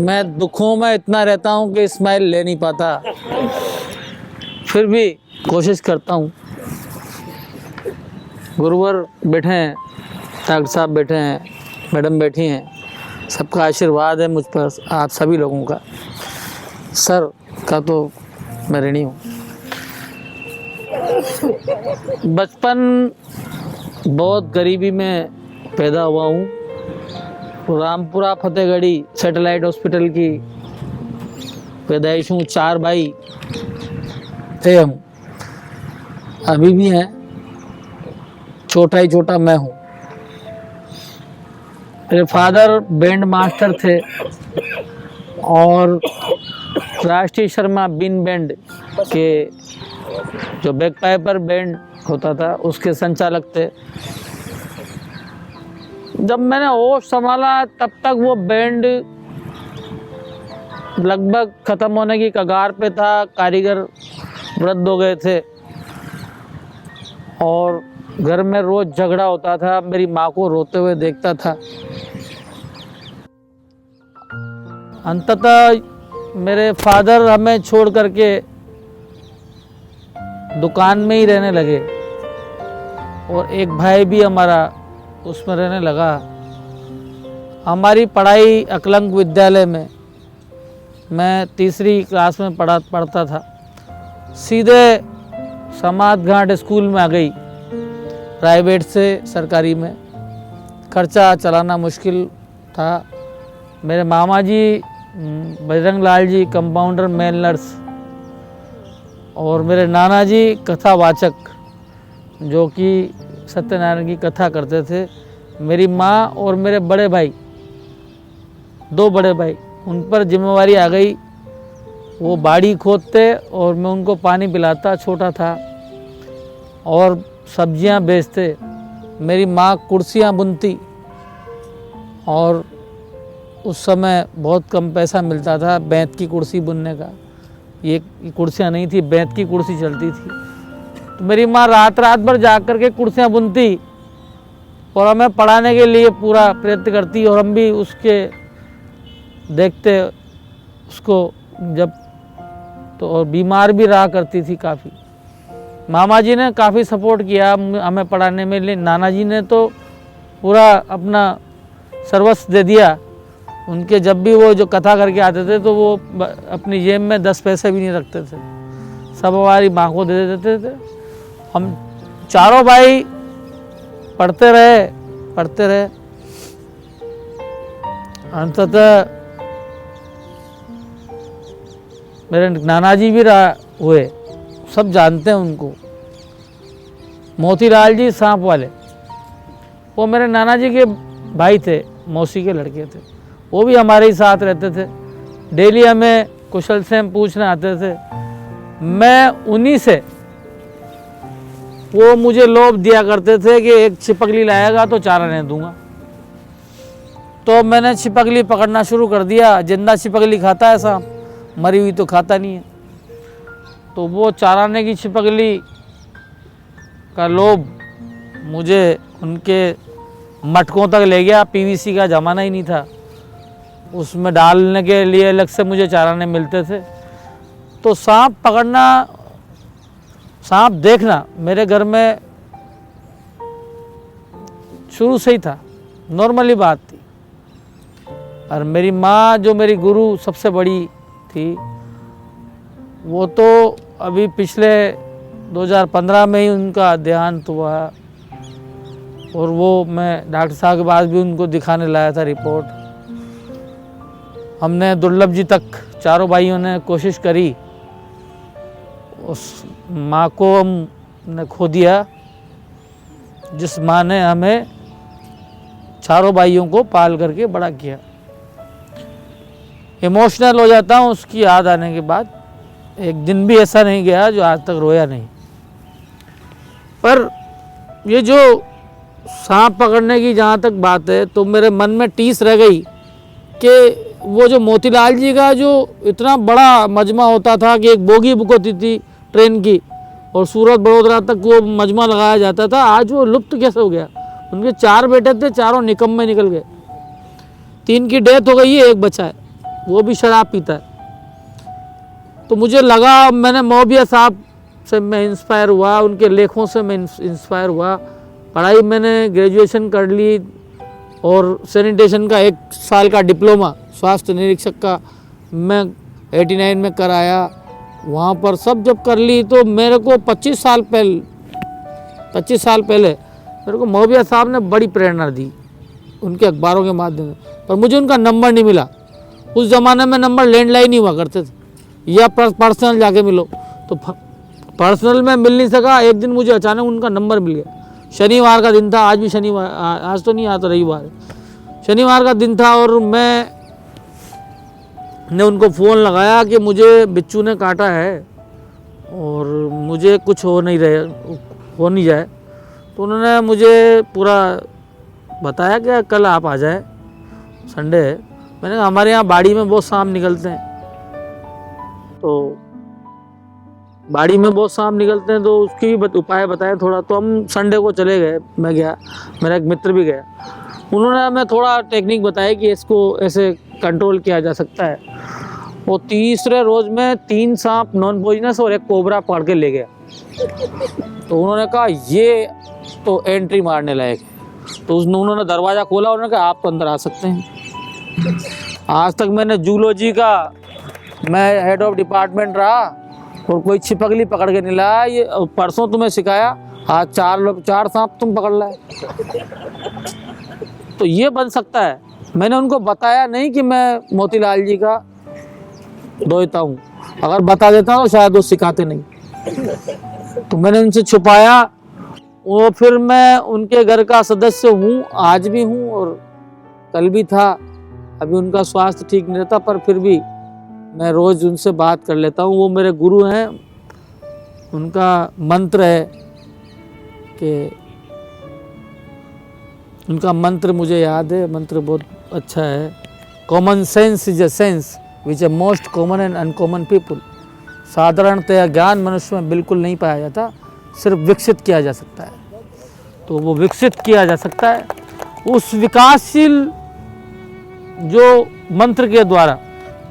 मैं दुखों में इतना रहता हूँ कि स्माइल ले नहीं पाता, फिर भी कोशिश करता हूँ। गुरुवर बैठे हैं, डॉक्टर साहब बैठे हैं, मैडम बैठी हैं, सबका आशीर्वाद है मुझ पर, आप सभी लोगों का। सर का तो मैं ऋणी हूँ। बचपन बहुत गरीबी में पैदा हुआ हूँ। रामपुरा फतेहगढ़ी सैटेलाइट हॉस्पिटल की पैदाइश हूँ। 4 भाई थे हम, अभी भी हैं, छोटा ही छोटा मैं हूँ। मेरे फादर बैंड मास्टर थे और राष्ट्रीय शर्मा बीन बैंड के जो बैकपाइपर बैंड होता था उसके संचालक थे। जब मैंने होश संभाला तब तक वो बैंड लगभग ख़त्म होने की कगार पे था, कारीगर वृद्ध हो गए थे और घर में रोज़ झगड़ा होता था। मेरी माँ को रोते हुए देखता था। अंततः मेरे फादर हमें छोड़ करके दुकान में ही रहने लगे और एक भाई भी हमारा उसमें रहने लगा। हमारी पढ़ाई अकलंक विद्यालय में, मैं 3री क्लास में पढ़ता था, सीधे समाध घाट स्कूल में आ गई, प्राइवेट से सरकारी में। खर्चा चलाना मुश्किल था। मेरे मामा जी Bajrang Lal ji compounder male nurse और मेरे नाना जी कथावाचक जो कि सत्यनारायण की कथा करते थे। मेरी माँ और मेरे बड़े भाई, 2 बड़े भाई, उन पर जिम्मेवारी आ गई। वो बाड़ी खोदते और मैं उनको पानी पिलाता, छोटा था, और सब्जियां बेचते। मेरी माँ कुर्सियां बुनती और उस समय बहुत कम पैसा मिलता था बेंत की कुर्सी बुनने का। ये कुर्सियां नहीं थी, बेंत की कुर्सी चलती थी। तो मेरी माँ रात भर जाग करके कुर्सियां बुनती और हमें पढ़ाने के लिए पूरा प्रयत्न करती और हम भी उसके देखते उसको। जब तो और बीमार भी रहा करती थी काफ़ी। मामा जी ने काफ़ी सपोर्ट किया हमें पढ़ाने में, लेकिन नाना जी ने तो पूरा अपना सर्वस्व दे दिया। उनके जब भी वो जो कथा करके आते थे तो वो अपनी जेब में 10 पैसे भी नहीं रखते थे, सब हमारी माँ को दे देते थे। हम चारों भाई पढ़ते रहे। अंततः मेरे नाना जी भी हुए, सब जानते हैं उनको, मोतीलाल जी सांप वाले। वो मेरे नाना जी के भाई थे, मौसी के लड़के थे। वो भी हमारे ही साथ रहते थे। डेली हमें कुशल से पूछने आते थे। मैं उन्हीं से, वो मुझे लोभ दिया करते थे कि एक छिपकली लाएगा तो चारा नहीं दूंगा। तो मैंने छिपकली पकड़ना शुरू कर दिया। जिंदा छिपकली खाता है सांप, मरी हुई तो खाता नहीं है। तो वो चाराने की छिपकली का लोभ मुझे उनके मटकों तक ले गया। पीवीसी का ज़माना ही नहीं था, उसमें डालने के लिए अलग से मुझे चाराने मिलते थे। तो सांप पकड़ना, सांप देखना मेरे घर में शुरू से ही था, नॉर्मली बात थी। और मेरी माँ जो मेरी गुरु सबसे बड़ी थी, वो तो अभी पिछले 2015 में ही उनका देहांत हुआ और वो मैं डॉक्टर साहब के पास भी उनको दिखाने लाया था रिपोर्ट। हमने दुर्लभ जी तक चारों भाइयों ने कोशिश करी। उस माँ को हमने खो दिया जिस माँ ने हमें चारों भाइयों को पाल करके बड़ा किया। इमोशनल हो जाता हूँ उसकी याद आने के बाद। एक दिन भी ऐसा नहीं गया जो आज तक रोया नहीं। पर ये जो सांप पकड़ने की जहाँ तक बात है, तो मेरे मन में टीस रह गई कि वो जो मोतीलाल जी का जो इतना बड़ा मजमा होता था कि एक बोगी बुक होती थी ट्रेन की और सूरत बड़ोदरा तक वो मजमा लगाया जाता था, आज वो लुप्त कैसे हो गया। उनके 4 बेटे थे, चारों निकम्मे निकल गए। 3 की डेथ हो गई है, 1 बचा है, वो भी शराब पीता है। तो मुझे लगा, मैंने मौबिया साहब से मैं इंस्पायर हुआ, उनके लेखों से मैं इंस्पायर हुआ। पढ़ाई मैंने ग्रेजुएशन कर ली और सैनिटेशन का 1 साल का डिप्लोमा स्वास्थ्य निरीक्षक का मैं 89 में कराया। वहाँ पर सब जब कर ली तो मेरे को 25 साल पहले मेरे को मौबिया साहब ने बड़ी प्रेरणा दी उनके अखबारों के माध्यम से, पर मुझे उनका नंबर नहीं मिला। उस ज़माने में नंबर लैंडलाइन ही हुआ करते थे, या पर्सनल जाके मिलो, तो पर्सनल में मिल नहीं सका। एक दिन मुझे अचानक उनका नंबर मिल गया। शनिवार का दिन था, आज भी शनिवार, आज तो नहीं, आज तो रविवार है, शनिवार का दिन था। और मैंने उनको फ़ोन लगाया कि मुझे बिच्छू ने काटा है और मुझे कुछ हो नहीं जाए। तो उन्होंने मुझे पूरा बताया कि कल आप आ जाए, संडे है। मैंने कहा हमारे यहाँ बाड़ी में बहुत सांप निकलते हैं, तो बाड़ी में बहुत सांप निकलते हैं, तो उसकी भी उपाय बताया थोड़ा। तो हम संडे को चले गए, मैं गया, मेरा एक मित्र भी गया। उन्होंने हमें थोड़ा टेक्निक बताया कि इसको ऐसे कंट्रोल किया जा सकता है। वो तीसरे रोज़ में 3 सांप नॉन पॉइजनस और 1 कोबरा पकड़ के ले गया। तो उन्होंने कहा ये तो एंट्री मारने लायक है। तो उन्होंने दरवाज़ा खोला, उन्होंने कहा आप तो अंदर आ सकते हैं। आज तक मैंने जूलॉजी का मैं हेड ऑफ डिपार्टमेंट रहा और कोई छिपकली पकड़ के नहीं लाया। ये परसों तुम्हें सिखाया, आज 4 सांप तुम पकड़ लाए। तो ये बन सकता है। मैंने उनको बताया नहीं कि मैं मोतीलाल जी का दोहिता हूँ, अगर बता देता तो शायद वो सिखाते नहीं। तो मैंने उनसे छुपाया। वो फिर मैं उनके घर का सदस्य हूँ, आज भी हूँ और कल भी था। अभी उनका स्वास्थ्य ठीक नहीं रहता, पर फिर भी मैं रोज़ उनसे बात कर लेता हूँ। वो मेरे गुरु हैं। उनका मंत्र है कि उनका मंत्र मुझे याद है, मंत्र बहुत अच्छा है। Common sense is a sense which a most common and uncommon people. साधारणतया ज्ञान मनुष्य में बिल्कुल नहीं पाया जाता, सिर्फ विकसित किया जा सकता है। तो वो विकसित किया जा सकता है उस विकासशील जो मंत्र के द्वारा।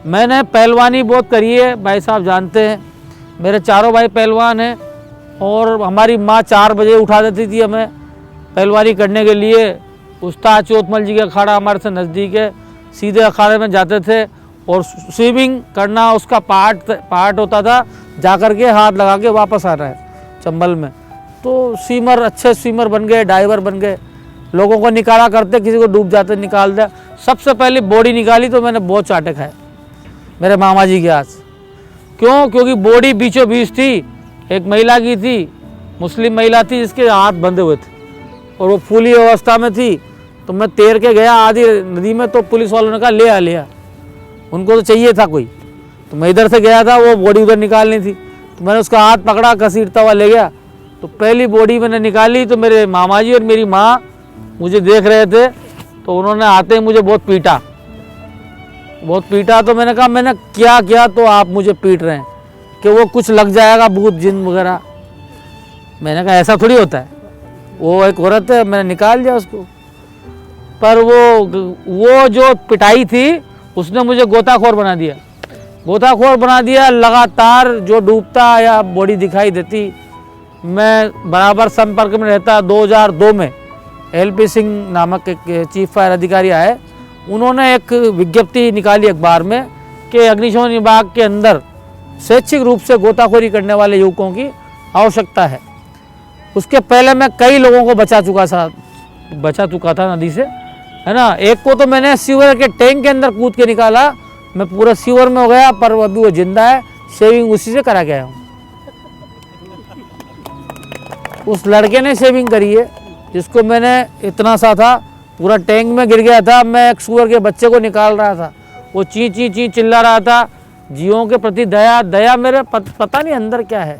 मैंने पहलवानी बहुत करी है, भाई साहब जानते हैं, मेरे चारों भाई पहलवान हैं। और हमारी माँ 4 बजे उठा देती थी हमें पहलवानी करने के लिए। उस्ताद चौथमल जी का अखाड़ा हमारे से नज़दीक है, सीधे अखाड़े में जाते थे और स्विमिंग करना उसका पार्ट होता था। जाकर के हाथ लगा के वापस आना है चंबल में। तो स्विमर, अच्छे स्विमर बन गए, डाइवर बन गए। लोगों को निकाला करते, किसी को डूब जाते निकाल दिया। सबसे पहले बॉडी निकाली तो मैंने बहुत चाटे खाए मेरे मामा जी के हाथ। क्यों? क्योंकि बॉडी बीचों बीच थी, एक महिला की थी, मुस्लिम महिला थी जिसके हाथ बंधे हुए थे और वो फूली अवस्था में थी। तो मैं तैर के गया आधी नदी में, तो पुलिस वालों ने कहा ले आ। उनको तो चाहिए था कोई, तो मैं इधर से गया था, वो बॉडी उधर निकालनी थी। तो मैंने उसका हाथ पकड़ा, घसीटता हुआ ले गया। तो पहली बॉडी मैंने निकाली तो मेरे मामा जी और मेरी माँ मुझे देख रहे थे। तो उन्होंने आते ही मुझे बहुत पीटा। तो मैंने कहा मैंने क्या किया तो आप मुझे पीट रहे हैं? कि वो कुछ लग जाएगा, भूत जिन वगैरह। मैंने कहा ऐसा थोड़ी होता है, वो एक औरत है। मैंने निकाल दिया उसको। पर वो जो पिटाई थी उसने मुझे गोताखोर बना दिया। लगातार जो डूबता या बॉडी दिखाई देती, मैं बराबर संपर्क में रहता। 2002 में LP सिंह नामक एक चीफ फायर अधिकारी आए। उन्होंने एक विज्ञप्ति निकाली अखबार में कि अग्निशमन विभाग के अंदर स्वैच्छिक रूप से गोताखोरी करने वाले युवकों की आवश्यकता है। उसके पहले मैं कई लोगों को बचा चुका था नदी से, है ना। एक को तो मैंने सीवर के टैंक के अंदर कूद के निकाला, मैं पूरा सीवर में हो गया, पर अभी वो जिंदा है। शेविंग उसी से करा के आया हूँ। उस लड़के ने शेविंग करी है जिसको मैंने, इतना सा था, पूरा टैंक में गिर गया था। मैं एक सूअर के बच्चे को निकाल रहा था, वो ची ची ची चिल्ला रहा था। जीवों के प्रति दया मेरे पता नहीं अंदर क्या है।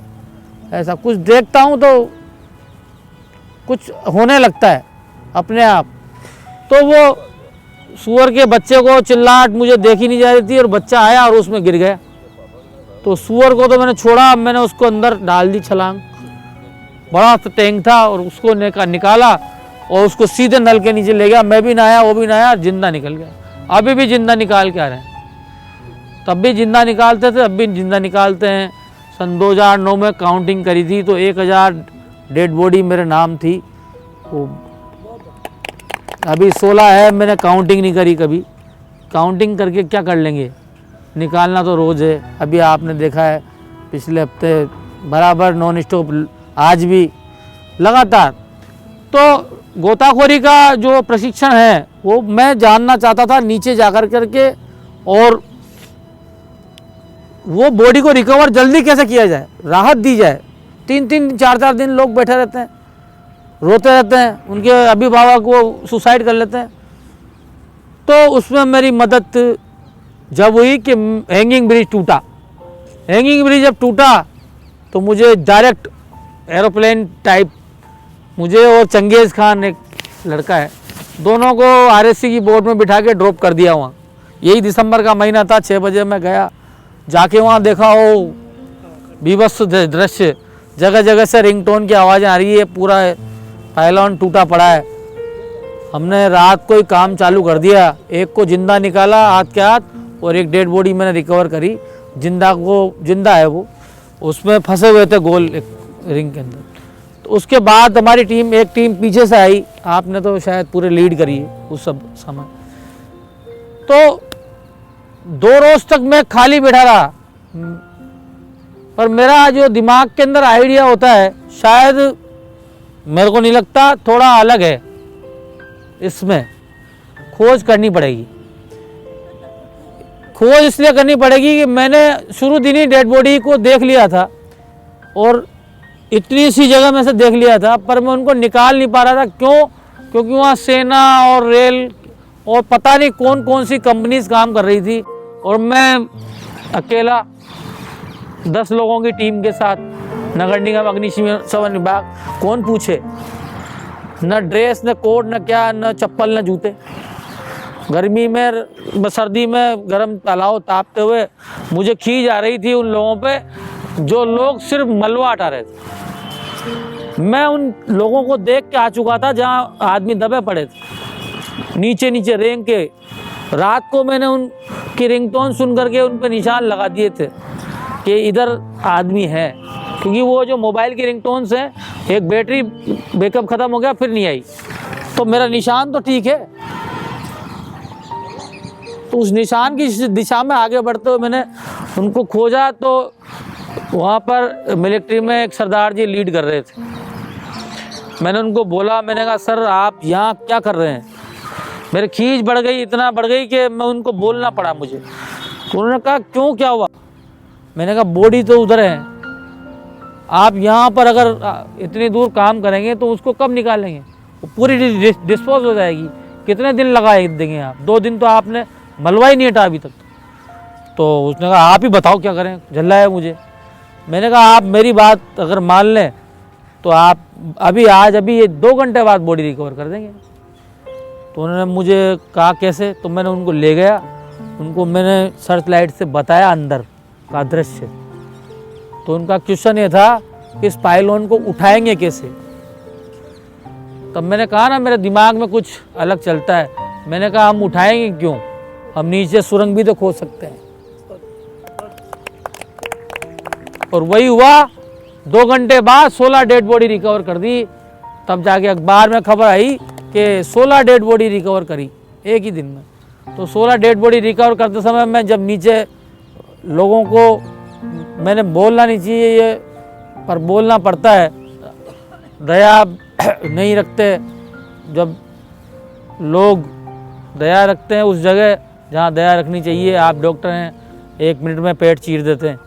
ऐसा कुछ देखता हूँ तो कुछ होने लगता है अपने आप। तो वो सूअर के बच्चे को चिल्लाहट मुझे देखी नहीं जा रही थी और बच्चा आया और उसमें गिर गया। तो सूअर को तो मैंने छोड़ा, मैंने उसको अंदर डाल दी छलांग। बड़ा टैंक था और उसको निकाला और उसको सीधे नल के नीचे ले गया। मैं भी नहाया, वो भी नहाया, जिंदा निकल गया। अभी भी जिंदा निकाल के आ रहे हैं। तब भी जिंदा निकालते थे, अब भी जिंदा निकालते हैं। सन 2009 में काउंटिंग करी थी तो 1000 डेड बॉडी मेरे नाम थी। वो अभी 16 है, मैंने काउंटिंग नहीं करी कभी। काउंटिंग करके क्या कर लेंगे, निकालना तो रोज़ है। अभी आपने देखा है पिछले हफ्ते बराबर नॉन स्टॉप, आज भी लगातार। तो गोताखोरी का जो प्रशिक्षण है वो मैं जानना चाहता था नीचे जाकर करके, और वो बॉडी को रिकवर जल्दी कैसे किया जाए, राहत दी जाए। 3-3 4-4 दिन लोग बैठे रहते हैं, रोते रहते हैं, उनके अभिभावक वो सुसाइड कर लेते हैं। तो उसमें मेरी मदद जब हुई कि हैंगिंग ब्रिज टूटा। हैंगिंग ब्रिज जब टूटा तो मुझे डायरेक्ट एरोप्लेन टाइप, मुझे और चंगेज़ खान एक लड़का है, दोनों को आरएससी की बोट में बिठा के ड्रॉप कर दिया वहाँ। यही दिसंबर का महीना था। 6 बजे मैं गया, जाके वहाँ देखा वो बीभत्स दृश्य, जगह जगह से रिंगटोन की आवाज़ें आ रही है, पूरा पायलॉन टूटा पड़ा है। हमने रात को ही काम चालू कर दिया, एक को जिंदा निकाला हाथ के हाथ, और एक डेड बॉडी मैंने रिकवर करी। जिंदा है वो, उसमें फंसे हुए थे गोल एक रिंग के अंदर। तो उसके बाद हमारी टीम, एक टीम पीछे से आई, आपने तो शायद पूरे लीड करी है उस सब समय। तो 2 रोज तक मैं खाली बैठा रहा, पर मेरा जो दिमाग के अंदर आइडिया होता है, शायद मेरे को नहीं लगता, थोड़ा अलग है। इसमें खोज करनी पड़ेगी। खोज इसलिए करनी पड़ेगी कि मैंने शुरू दिन ही डेड बॉडी को देख लिया था, और इतनी सी जगह में से देख लिया था, पर मैं उनको निकाल नहीं पा रहा था। क्यों? क्योंकि वहाँ सेना और रेल और पता नहीं कौन कौन सी कंपनीज काम कर रही थी, और मैं अकेला 10 लोगों की टीम के साथ, नगर निगम अग्निशमन विभाग, कौन पूछे, न ड्रेस न कोट न क्या, न चप्पल न जूते। गर्मी में, सर्दी में गर्म तालाव तापते हुए मुझे खींच आ रही थी उन लोगों पे जो लोग सिर्फ मलबा हटा रहे थे। मैं उन लोगों को देख के आ चुका था जहाँ आदमी दबे पड़े थे नीचे नीचे रेंग के। रात को मैंने उनकी रिंगटोन सुन करके उन पर निशान लगा दिए थे कि इधर आदमी है, क्योंकि वो जो मोबाइल की रिंगटोन्स हैं, एक बैटरी बैकअप ख़त्म हो गया फिर नहीं आई, तो मेरा निशान तो ठीक है। तो उस निशान की दिशा में आगे बढ़ते हुए मैंने उनको खोजा। तो वहाँ पर मिलिट्री में एक सरदार जी लीड कर रहे थे। मैंने उनको बोला, मैंने कहा सर आप यहाँ क्या कर रहे हैं? मेरी खींच बढ़ गई, इतना बढ़ गई कि मैं उनको बोलना पड़ा मुझे। तो उन्होंने कहा क्यों, क्या हुआ? मैंने कहा बॉडी तो उधर है, आप यहाँ पर अगर इतनी दूर काम करेंगे तो उसको कब निकालेंगे? वो पूरी डिस्पोज हो जाएगी। कितने दिन लगाए देंगे आप? 2 दिन तो आपने मलबा ही नहीं हटा अभी तक। तो उसने कहा आप ही बताओ क्या करें, झल्ला है मुझे। मैंने कहा आप मेरी बात अगर मान लें तो आप अभी ये 2 घंटे बाद बॉडी रिकवर कर देंगे। तो उन्होंने मुझे कहा कैसे? तो मैंने उनको ले गया, उनको मैंने सर्च लाइट से बताया अंदर का दृश्य। तो उनका क्वेश्चन ये था कि इस पाइलोन को उठाएंगे कैसे? तब मैंने कहा ना मेरे दिमाग में कुछ अलग चलता है। मैंने कहा हम उठाएंगे क्यों, हम नीचे सुरंग भी तो खोद सकते हैं। और वही हुआ। 2 घंटे बाद 16 डेड बॉडी रिकवर कर दी। तब जाके अखबार में खबर आई कि 16 डेड बॉडी रिकवर करी एक ही दिन में। तो 16 डेड बॉडी रिकवर करते समय मैं जब नीचे लोगों को, मैंने बोलना नहीं चाहिए ये, पर बोलना पड़ता है, दया नहीं रखते। जब लोग दया रखते हैं उस जगह जहाँ दया रखनी चाहिए, आप डॉक्टर हैं, 1 मिनट में पेट चीर देते हैं,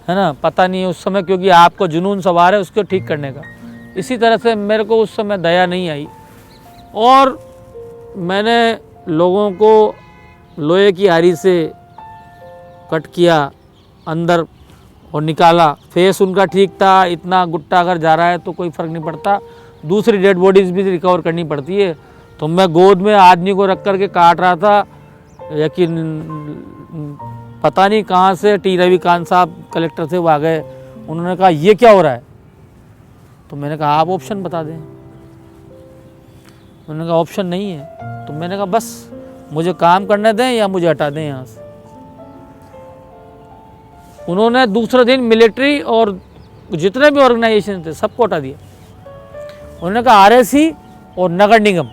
है ना? पता नहीं है उस समय, क्योंकि आपको जुनून सवार है उसको ठीक करने का। इसी तरह से मेरे को उस समय दया नहीं आई, और मैंने लोगों को लोहे की आरी से कट किया अंदर और निकाला। फेस उनका ठीक था, इतना गुट्टा अगर जा रहा है तो कोई फ़र्क नहीं पड़ता। दूसरी डेड बॉडीज़ भी रिकवर करनी पड़ती है। तो मैं गोद में आदमी को रख कर के काट रहा था, लेकिन पता नहीं कहाँ से टी रविकांत साहब कलेक्टर थे, वो आ गए। उन्होंने कहा ये क्या हो रहा है? तो मैंने कहा आप ऑप्शन बता दें। उन्होंने कहा ऑप्शन नहीं है। तो मैंने कहा बस मुझे काम करने दें या मुझे हटा दें यहाँ से। उन्होंने दूसरे दिन मिलिट्री और जितने भी ऑर्गेनाइजेशन थे सबको हटा दिया। उन्होंने कहा आरएसी और नगर निगम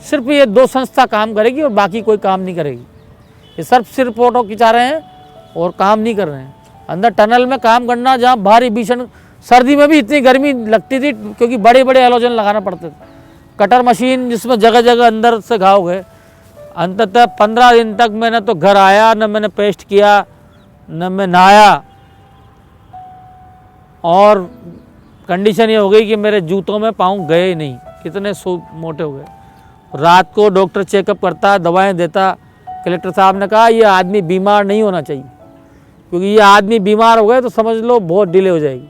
सिर्फ ये 2 संस्था काम करेगी और बाकी कोई काम नहीं करेगी। ये सिर्फ फोटो खिंचा रहे हैं और काम नहीं कर रहे हैं। अंदर टनल में काम करना, जहाँ भारी भीषण सर्दी में भी इतनी गर्मी लगती थी क्योंकि बड़े बड़े हैलोजन लगाना पड़ते थे, कटर मशीन जिसमें जगह जगह अंदर से घाव गए। अंततः 15 दिन तक मैंने तो घर आया, न मैंने पेस्ट किया, न मैं नहाया, और कंडीशन ये हो गई कि मेरे जूतों में पाँव गए नहीं, कितने मोटे हो गए। रात को डॉक्टर चेकअप करता, दवाएं देता। कलेक्टर साहब ने कहा ये आदमी बीमार नहीं होना चाहिए, क्योंकि ये आदमी बीमार हो गए तो समझ लो बहुत डिले हो जाएगी।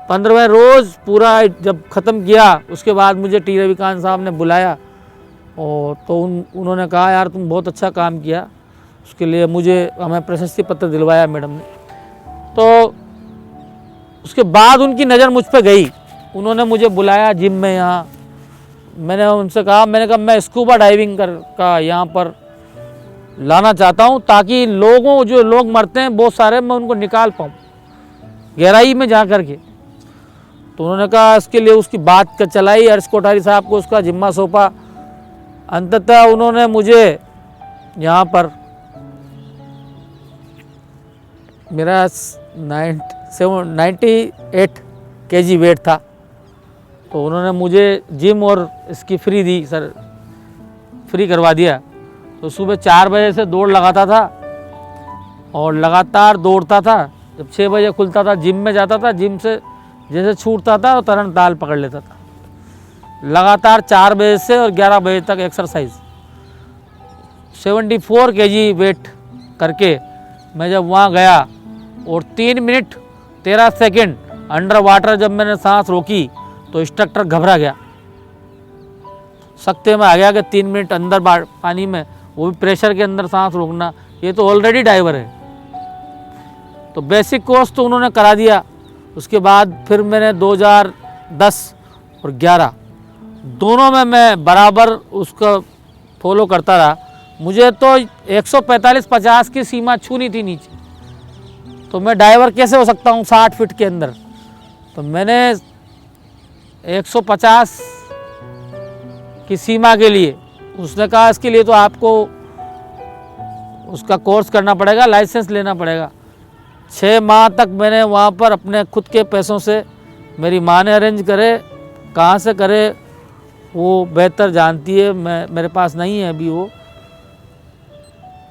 15वें रोज़ पूरा जब ख़त्म किया, उसके बाद मुझे टी रविकांत साहब ने बुलाया और तो उन्होंने कहा यार तुम बहुत अच्छा काम किया, उसके लिए हमें प्रशस्ति पत्र दिलवाया मैडम ने। तो उसके बाद उनकी नज़र मुझ पर गई, उन्होंने मुझे बुलाया जिम में यहाँ। मैंने उनसे कहा, मैं स्कूबा डाइविंग का यहाँ पर लाना चाहता हूँ ताकि जो लोग मरते हैं बहुत सारे, मैं उनको निकाल पाऊँ गहराई में जा कर के। तो उन्होंने कहा इसके लिए उसकी बात चलाई, हर्ष कोठारी साहब को उसका जिम्मा सौंपा। अंततः उन्होंने मुझे यहाँ पर, मेरा 98 kg वेट था, तो उन्होंने मुझे जिम और इसकी फ्री दी, फ्री करवा दिया। तो सुबह 4 बजे से दौड़ लगाता था और लगातार दौड़ता था। जब 6 बजे खुलता था जिम में जाता था, जिम से जैसे छूटता था तो तुरंत ताल पकड़ लेता था। लगातार 4 बजे से और 11 बजे तक एक्सरसाइज। 74 kg वेट करके मैं जब वहाँ गया और 3 मिनट 13 सेकेंड अंडर वाटर जब मैंने सांस रोकी तो इंस्ट्रक्टर घबरा गया, सख्ते में आ गया कि 3 मिनट अंदर पानी में, वो भी प्रेशर के अंदर सांस रोकना, ये तो ऑलरेडी डाइवर है। तो बेसिक कोर्स तो उन्होंने करा दिया। उसके बाद फिर मैंने 2010 और 11 दोनों में मैं बराबर उसको फॉलो करता रहा। मुझे तो 145-50 की सीमा छूनी थी नीचे, तो मैं डाइवर कैसे हो सकता हूँ 60 फीट के अंदर। तो मैंने 150 की सीमा के लिए, उसने कहा इसके लिए तो आपको उसका कोर्स करना पड़ेगा, लाइसेंस लेना पड़ेगा। 6 माह तक मैंने वहाँ पर अपने खुद के पैसों से, मेरी माँ ने अरेंज करे, कहाँ से करे वो बेहतर जानती है, मेरे पास नहीं है अभी वो।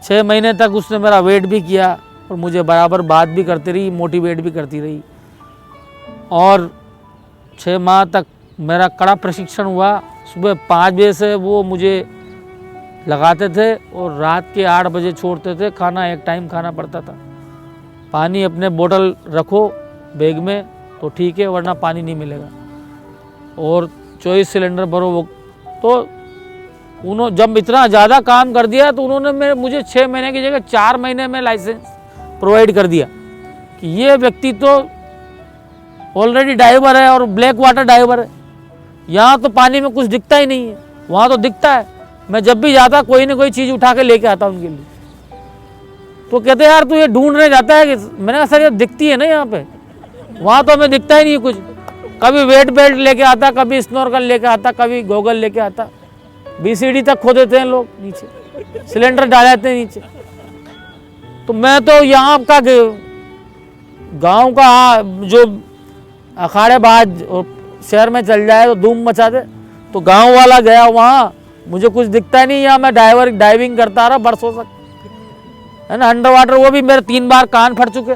6 महीने तक उसने मेरा वेट भी किया और मुझे बराबर बात भी करती रही, मोटिवेट भी करती रही। और 6 माह तक मेरा कड़ा प्रशिक्षण हुआ। सुबह 5 बजे से वो मुझे लगाते थे और रात के 8 बजे छोड़ते थे। खाना एक टाइम खाना पड़ता था। पानी अपने बोतल रखो बैग में तो ठीक है, वरना पानी नहीं मिलेगा। और 24 सिलेंडर भरो। वो तो उन्होंने जब इतना ज़्यादा काम कर दिया तो उन्होंने मुझे 6 महीने की जगह 4 महीने में लाइसेंस प्रोवाइड कर दिया कि ये व्यक्ति तो ऑलरेडी डाइवर है और ब्लैक वाटर डाइवर है। यहाँ तो पानी में कुछ दिखता ही नहीं है, वहाँ तो दिखता है। मैं जब भी जाता कोई ना कोई चीज़ उठा के लेके आता उनके लिए। तो कहते यार तू ये ढूंढने जाता है कि, मैंने कहा सर ये दिखती है ना यहाँ पे, वहाँ तो हमें दिखता ही नहीं कुछ। कभी वेट बेल्ट लेके आता, कभी स्नॉर्कल लेके आता, कभी गोगल लेके आता। BCD तक खो देते हैं लोग नीचे, सिलेंडर डाल देते हैं नीचे। तो मैं तो यहाँ का गांव का जो अखाड़ेबाज और शहर में चल जाए तो धूम मचा दे, तो गांव वाला गया वहाँ, मुझे कुछ दिखता नहीं। यहाँ मैं डाइविंग करता रहा बरसों तक, है ना। अंडर वाटर वो भी मेरे 3 बार कान फट चुके,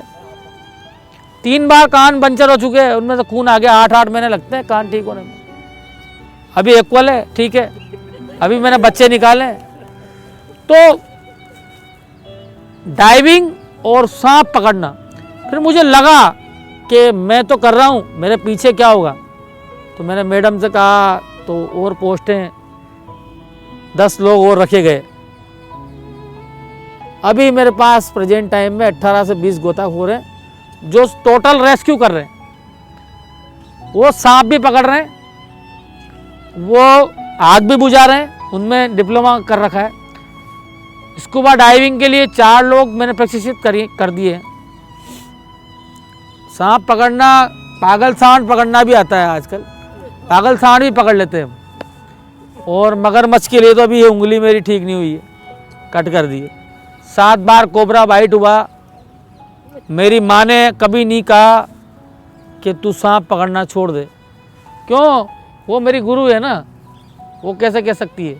3 बार कान पंचर हो चुके, उनमें से खून आ गया। 8-8 महीने लगते हैं कान ठीक होने में। अभी इक्वल है, ठीक है, अभी मैंने बच्चे निकाले। तो डाइविंग और सांप पकड़ना, फिर मुझे लगा कि मैं तो कर रहा हूँ, मेरे पीछे क्या होगा। तो मैंने मैडम से कहा तो और पोस्टें 10 लोग और रखे गए। अभी मेरे पास प्रेजेंट टाइम में 18 से 20 गोताखोर हैं जो टोटल रेस्क्यू कर रहे हैं। वो सांप भी पकड़ रहे हैं, वो आग भी बुझा रहे हैं, उनमें डिप्लोमा कर रखा है। स्कूबा डाइविंग के लिए 4 लोग मैंने प्रशिक्षित कर दिए। सांप पकड़ना, पागल सांड पकड़ना भी आता है आजकल, पागल सांड भी पकड़ लेते हैं। और मगरमच्छ के लिए तो अभी ये उंगली मेरी ठीक नहीं हुई है, कट कर दी है। 7 बार कोबरा बाइट हुआ। मेरी माँ ने कभी नहीं कहा कि तू सांप पकड़ना छोड़ दे। क्यों? वो मेरी गुरु है ना, वो कैसे कह सकती है?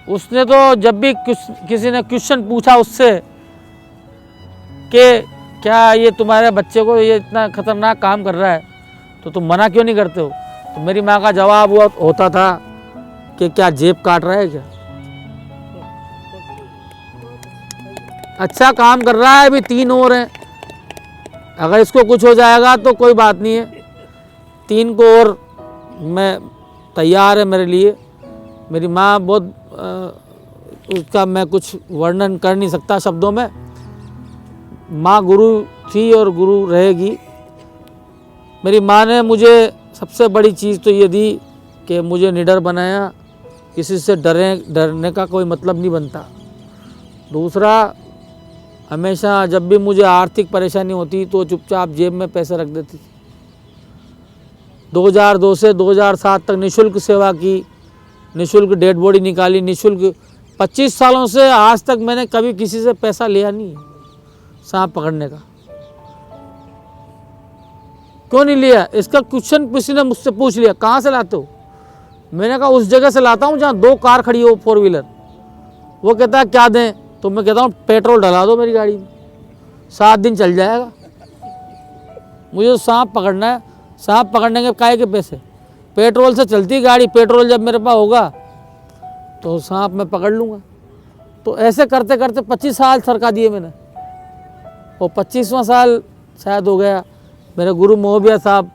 उसने तो जब भी किसी ने क्वेश्चन पूछा उससे कि क्या ये तुम्हारे बच्चे को ये इतना खतरनाक काम कर रहा है तो तुम मना क्यों नहीं करते हो, तो मेरी माँ का जवाब होता था कि क्या जेब काट रहा है क्या? अच्छा काम कर रहा है, अभी 3 और हैं, अगर इसको कुछ हो जाएगा तो कोई बात नहीं है, 3 को और मैं तैयार है मेरे लिए। मेरी माँ बहुत उसका मैं कुछ वर्णन कर नहीं सकता शब्दों में। माँ गुरु थी और गुरु रहेगी। मेरी माँ ने मुझे सबसे बड़ी चीज़ तो ये दी कि मुझे निडर बनाया। किसी से डरने का कोई मतलब नहीं बनता। दूसरा, हमेशा जब भी मुझे आर्थिक परेशानी होती तो चुपचाप जेब में पैसे रख देती थी। 2002 से 2007 तक निःशुल्क सेवा की, निःशुल्क डेड बॉडी निकाली, निःशुल्क 25 सालों से आज तक मैंने कभी किसी से पैसा लिया नहीं है सांप पकड़ने का। क्यों नहीं लिया? इसका क्वेश्चन किसी ने मुझसे पूछ लिया, कहाँ से लाते हो? मैंने कहा उस जगह से लाता हूँ जहाँ 2 कार खड़ी हो, 4 व्हीलर। वो कहता है क्या दें? तो मैं कहता हूँ पेट्रोल डला दो मेरी गाड़ी में, 7 दिन चल जाएगा। मुझे तो सांप पकड़ना है। सांप पकड़ने के काहे के पैसे? पेट्रोल से चलती गाड़ी, पेट्रोल जब मेरे पास होगा तो सांप मैं पकड़ लूँगा। तो ऐसे करते करते 25 साल सरका दिए मैंने, और 25वां साल शायद हो गया। मेरे गुरु मोहबिया साहब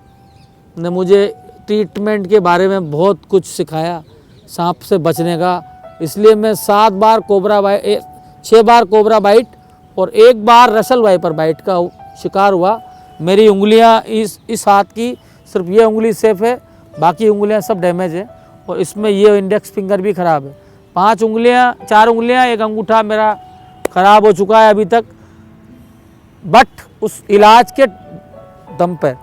ने मुझे ट्रीटमेंट के बारे में बहुत कुछ सिखाया, सांप से बचने का। इसलिए मैं 7 बार कोबरा बाइट, 6 बार कोबरा बाइट और 1 बार रसल वाइपर बाइट का शिकार हुआ। मेरी उंगलियां इस हाथ की सिर्फ ये उंगली सेफ है, बाकी उंगलियां सब डैमेज है। और इसमें ये इंडेक्स फिंगर भी ख़राब है। 4 उंगलियां, 1 अंगूठा मेरा ख़राब हो चुका है अभी तक। बट उस इलाज के दम पर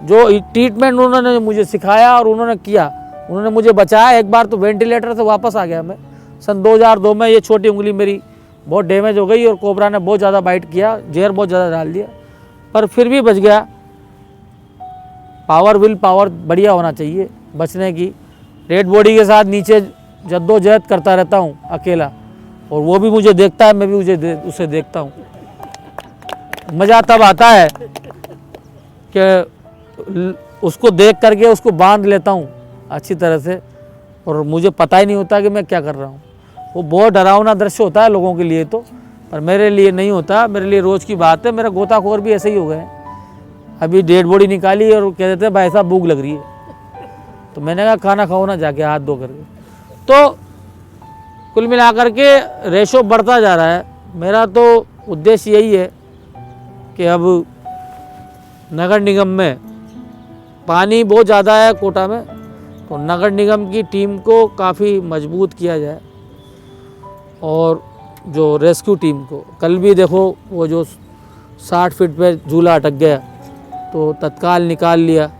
जो ट्रीटमेंट उन्होंने मुझे सिखाया और उन्होंने किया, उन्होंने मुझे बचाया। एक बार तो वेंटिलेटर से वापस आ गया मैं सन 2002 में। ये छोटी उंगली मेरी बहुत डैमेज हो गई और कोबरा ने बहुत ज़्यादा बाइट किया, जहर बहुत ज़्यादा डाल दिया, पर फिर भी बच गया। विल पावर बढ़िया होना चाहिए बचने की। डेड बॉडी के साथ नीचे जद्दोजहद करता रहता हूँ अकेला, और वो भी मुझे देखता है, मैं भी उसे देखता हूँ। मज़ा तब आता है कि उसको देख करके उसको बांध लेता हूँ अच्छी तरह से, और मुझे पता ही नहीं होता कि मैं क्या कर रहा हूँ। वो बहुत डरावना दृश्य होता है लोगों के लिए तो, पर मेरे लिए नहीं होता। मेरे लिए रोज़ की बात है। मेरे गोताखोर भी ऐसे ही हो गए। अभी डेड बॉडी निकाली और कह देते हैं भाई साहब भूख लग रही है, तो मैंने कहा खाना खाओ ना जाके हाथ धो करके। तो कुल मिलाकर के रेशो बढ़ता जा रहा है। मेरा तो उद्देश्य यही है कि अब नगर निगम में पानी बहुत ज़्यादा है कोटा में, तो नगर निगम की टीम को काफ़ी मजबूत किया जाए। और जो रेस्क्यू टीम को, कल भी देखो वो जो 60 फीट पे झूला अटक गया तो तत्काल निकाल लिया।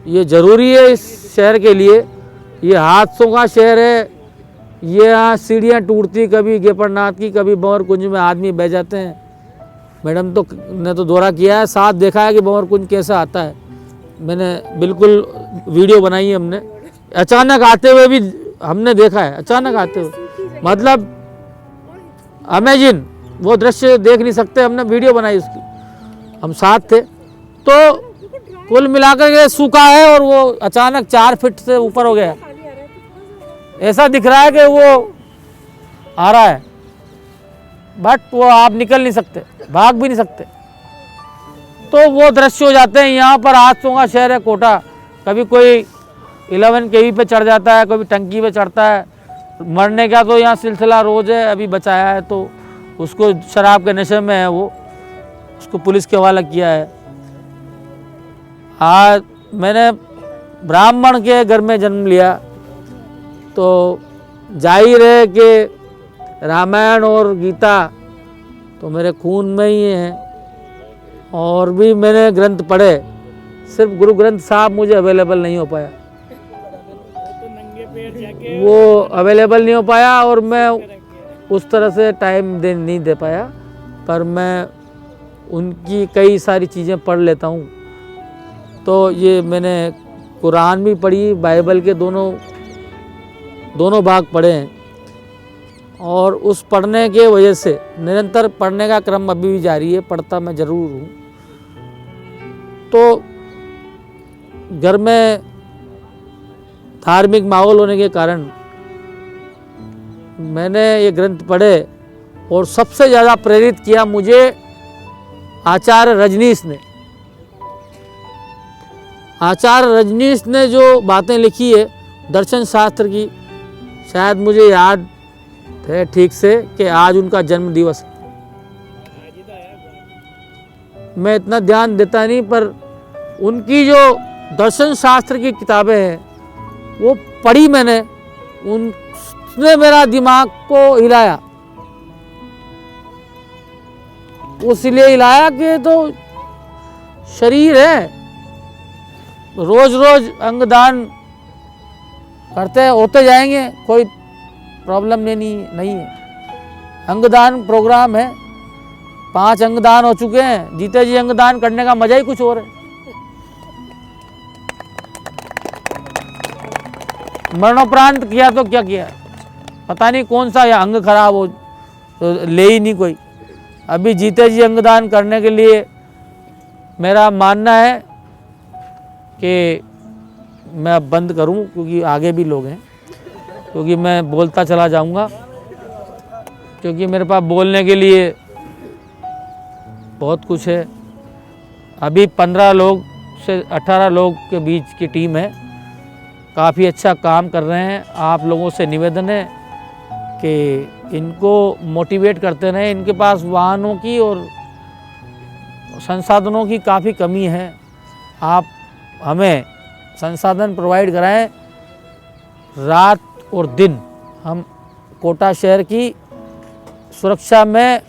ये ज़रूरी है इस शहर के लिए। ये हादसों का शहर है। ये यहाँ सीढ़ियाँ टूटती, कभी गेपरनाथ की, कभी बंवरकुंज में आदमी बह जाते हैं। मैडम तो ने तो दौरा किया है, साथ देखा है कि बंवरकुंज कैसा आता है। मैंने बिल्कुल वीडियो बनाई है हमने। अचानक आते हुए भी हमने देखा है, अचानक आते हुए, मतलब अमेजिन, वो दृश्य देख नहीं सकते, हमने वीडियो बनाई उसकी, हम साथ थे। तो कुल मिलाकर के सूखा है और वो अचानक 4 फीट से ऊपर हो गया। ऐसा दिख रहा है कि वो आ रहा है, बट वो आप निकल नहीं सकते, भाग भी नहीं सकते। तो वो दृश्य हो जाते हैं। यहाँ पर हादसों का शहर है कोटा। कभी कोई 11 kV पे चढ़ जाता है, कभी टंकी पे चढ़ता है। मरने का तो यहाँ सिलसिला रोज़ है। अभी बचाया है तो उसको शराब के नशे में है, वो उसको पुलिस के हवाला किया है। आज मैंने ब्राह्मण के घर में जन्म लिया, तो जाहिर है कि रामायण और गीता तो मेरे खून में ही है। और भी मैंने ग्रंथ पढ़े, सिर्फ गुरु ग्रंथ साहब मुझे अवेलेबल नहीं हो पाया, वो अवेलेबल नहीं हो पाया और मैं उस तरह से टाइम नहीं दे पाया। पर मैं उनकी कई सारी चीज़ें पढ़ लेता हूँ। तो ये मैंने कुरान भी पढ़ी, बाइबल के दोनों भाग पढ़े हैं। और उस पढ़ने के वजह से निरंतर पढ़ने का क्रम अभी भी जारी है, पढ़ता मैं ज़रूर हूँ। तो घर में धार्मिक माहौल होने के कारण मैंने ये ग्रंथ पढ़े और सबसे ज़्यादा प्रेरित किया मुझे आचार्य रजनीश ने। आचार्य रजनीश ने जो बातें लिखी है दर्शन शास्त्र की, शायद मुझे याद है ठीक से कि आज उनका जन्म दिवस है। मैं इतना ध्यान देता नहीं, पर उनकी जो दर्शन शास्त्र की किताबें हैं वो पढ़ी मैंने, उसने मेरा दिमाग को हिलाया। इसलिए हिलाया कि तो शरीर है, रोज रोज अंगदान करते होते जाएंगे, कोई प्रॉब्लम नहीं है। अंगदान प्रोग्राम है, 5 अंगदान हो चुके हैं, जीते जी अंगदान करने का मजा ही कुछ और है। मरणोपरांत किया तो क्या किया, पता नहीं कौन सा या अंग खराब हो तो ले ही नहीं कोई। अभी जीते जी अंगदान करने के लिए मेरा मानना है कि मैं अब बंद करूं, क्योंकि आगे भी लोग हैं, क्योंकि मैं बोलता चला जाऊंगा, क्योंकि मेरे पास बोलने के लिए बहुत कुछ है। अभी 15 लोग से 18 लोग के बीच की टीम है, काफ़ी अच्छा काम कर रहे हैं। आप लोगों से निवेदन है कि इनको मोटिवेट करते रहें। इनके पास वाहनों की और संसाधनों की काफ़ी कमी है, आप हमें संसाधन प्रोवाइड कराएं। रात और दिन हम कोटा शहर की सुरक्षा में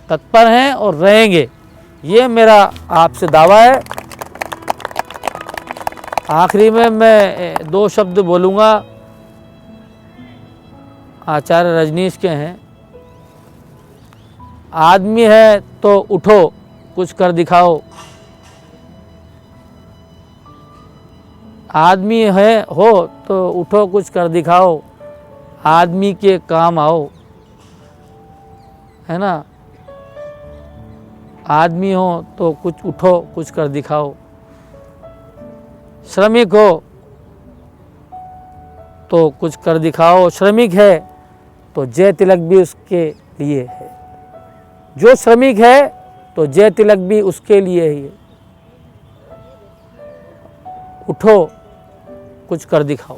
तत्पर हैं और रहेंगे, ये मेरा आपसे दावा है। आखिरी में मैं 2 शब्द बोलूँगा, आचार्य रजनीश के हैं। आदमी है तो उठो, कुछ कर दिखाओ। आदमी हो तो उठो, कुछ कर दिखाओ। आदमी के काम आओ, है ना। आदमी हो तो कुछ उठो, कुछ कर दिखाओ। श्रमिक हो तो कुछ कर दिखाओ। श्रमिक है तो जय तिलक भी उसके लिए है। जो श्रमिक है तो जय तिलक भी उसके लिए ही है। उठो, कुछ कर दिखाओ।